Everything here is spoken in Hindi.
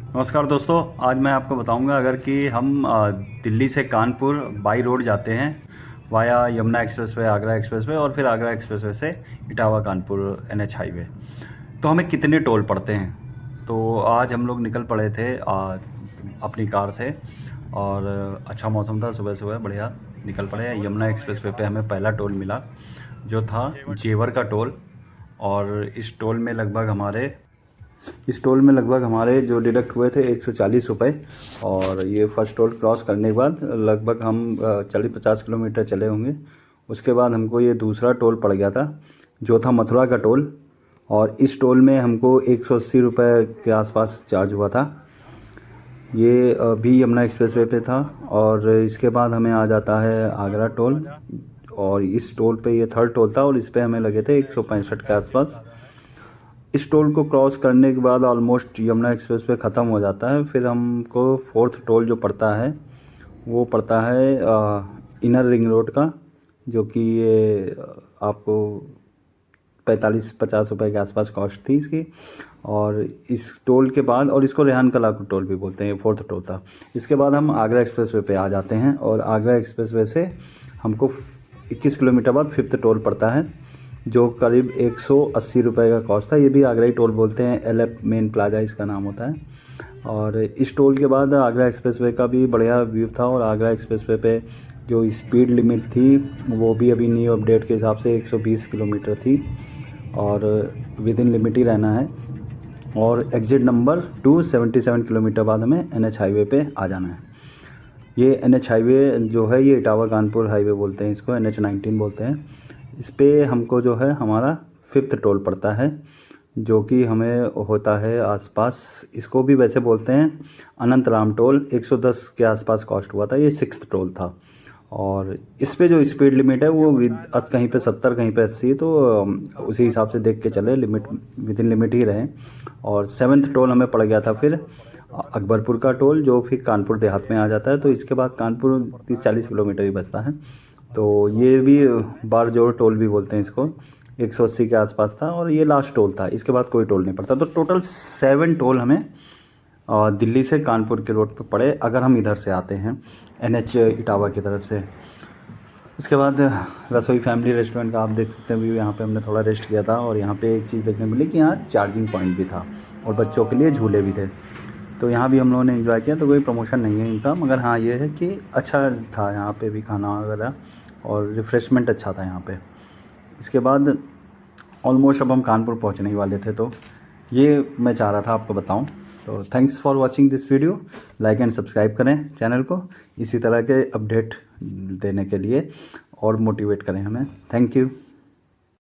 नमस्कार दोस्तों, आज मैं आपको बताऊंगा अगर कि हम दिल्ली से कानपुर बाई रोड जाते हैं via Yamuna expressway, Agra expressway और फिर आगरा एक्सप्रेसवे से इटावा कानपुर एनएच हाईवे, तो हमें कितने टोल पड़ते हैं। तो आज हम लोग निकल पड़े थे अपनी कार से और अच्छा मौसम था, सुबह सुबह बढ़िया निकल पड़े। यमुना एक्सप्रेसवे पे हमें पहला टोल मिला जो था जेवर का टोल, और इस टोल में लगभग हमारे जो डिडक्ट हुए थे 140 रुपये। और ये फर्स्ट टोल क्रॉस करने के बाद लगभग हम 40-50 किलोमीटर चले होंगे। उसके बाद हमको ये दूसरा टोल पड़ गया था जो था मथुरा का टोल, और इस टोल में हमको 180 रुपये के आसपास चार्ज हुआ था। ये भी यमुना एक्सप्रेसवे पे था। और इसके बाद हमें आ जाता है आगरा टोल, और इस टोल पे ये थर्ड टोल था और इस पे हमें लगे थे 165 के आसपास। इस टोल को क्रॉस करने के बाद ऑलमोस्ट यमुना एक्सप्रेस पे ख़त्म हो जाता है। फिर हमको फोर्थ टोल जो पड़ता है वो पड़ता है इनर रिंग रोड का, जो कि ये आपको 45-50 रुपये के आसपास कॉस्ट थी इसकी। और इस टोल के बाद, और इसको रेहान कला टोल भी बोलते हैं, फोर्थ टोल था। इसके बाद हम आगरा एक्सप्रेसवे पे आ जाते हैं, और आगरा एक्सप्रेसवे से हमको 21 किलोमीटर बाद फिफ्थ टोल पड़ता है जो करीब 180 रुपये का कॉस्ट था। ये भी आगरा ही टोल बोलते हैं, एलएफ मेन प्लाजा इसका नाम होता है। और इस टोल के बाद आगरा एक्सप्रेसवे का भी बढ़िया व्यू था, और आगरा एक्सप्रेसवे पे जो स्पीड लिमिट थी वो भी अभी न्यू अपडेट के हिसाब से 120 किलोमीटर थी, और विद इन लिमिट ही रहना है। और एग्जिट नंबर 277 किलोमीटर बाद हमें एनएच हाईवे पे आ जाना है। ये एनएच हाईवे जो है ये इटावा कानपुर हाईवे बोलते हैं इसको, NH 19 बोलते हैं। इस पे हमको जो है हमारा फिफ्थ टोल पड़ता है, जो कि हमें होता है आसपास, इसको भी वैसे बोलते हैं अनंत राम टोल। 110 के आसपास कॉस्ट हुआ था, ये सिक्स्थ टोल था। और इस पे जो स्पीड लिमिट है वो कहीं पे 70 कहीं पे 80, तो उसी हिसाब से देख के चले, लिमिट विद इन लिमिट ही रहे। और सेवन्थ टोल हमें पड़ गया था फिर अकबरपुर का टोल, जो फिर कानपुर देहात में आ जाता है। तो इसके बाद कानपुर 30-40 किलोमीटर ही बचता है। तो ये भी बार जोड़ टोल भी बोलते हैं इसको, 180 के आसपास था, और ये लास्ट टोल था। इसके बाद कोई टोल नहीं पड़ता। तो टोटल 7 टोल हमें दिल्ली से कानपुर के रोड पर पड़े अगर हम इधर से आते हैं NH इटावा की तरफ से। इसके बाद रसोई फैमिली रेस्टोरेंट का आप देख सकते हैं, भी यहाँ पे हमने थोड़ा रेस्ट किया था। और यहाँ पे एक चीज़ देखने मिली कि यहाँ चार्जिंग पॉइंट भी था और बच्चों के लिए झूले भी थे। तो यहाँ भी हम लोगों ने एंजॉय किया। तो कोई प्रमोशन नहीं है इनका, मगर हाँ ये है कि अच्छा था यहाँ पे भी खाना वगैरह, और रिफ़्रेशमेंट अच्छा था यहाँ पे। इसके बाद ऑलमोस्ट अब हम कानपुर पहुँचने ही वाले थे, तो ये मैं चाह रहा था आपको बताऊँ। तो thanks for watching this video. Like and subscribe करें चैनल को इसी तरह के अपडेट देने के लिए, और मोटिवेट करें हमें। Thank you.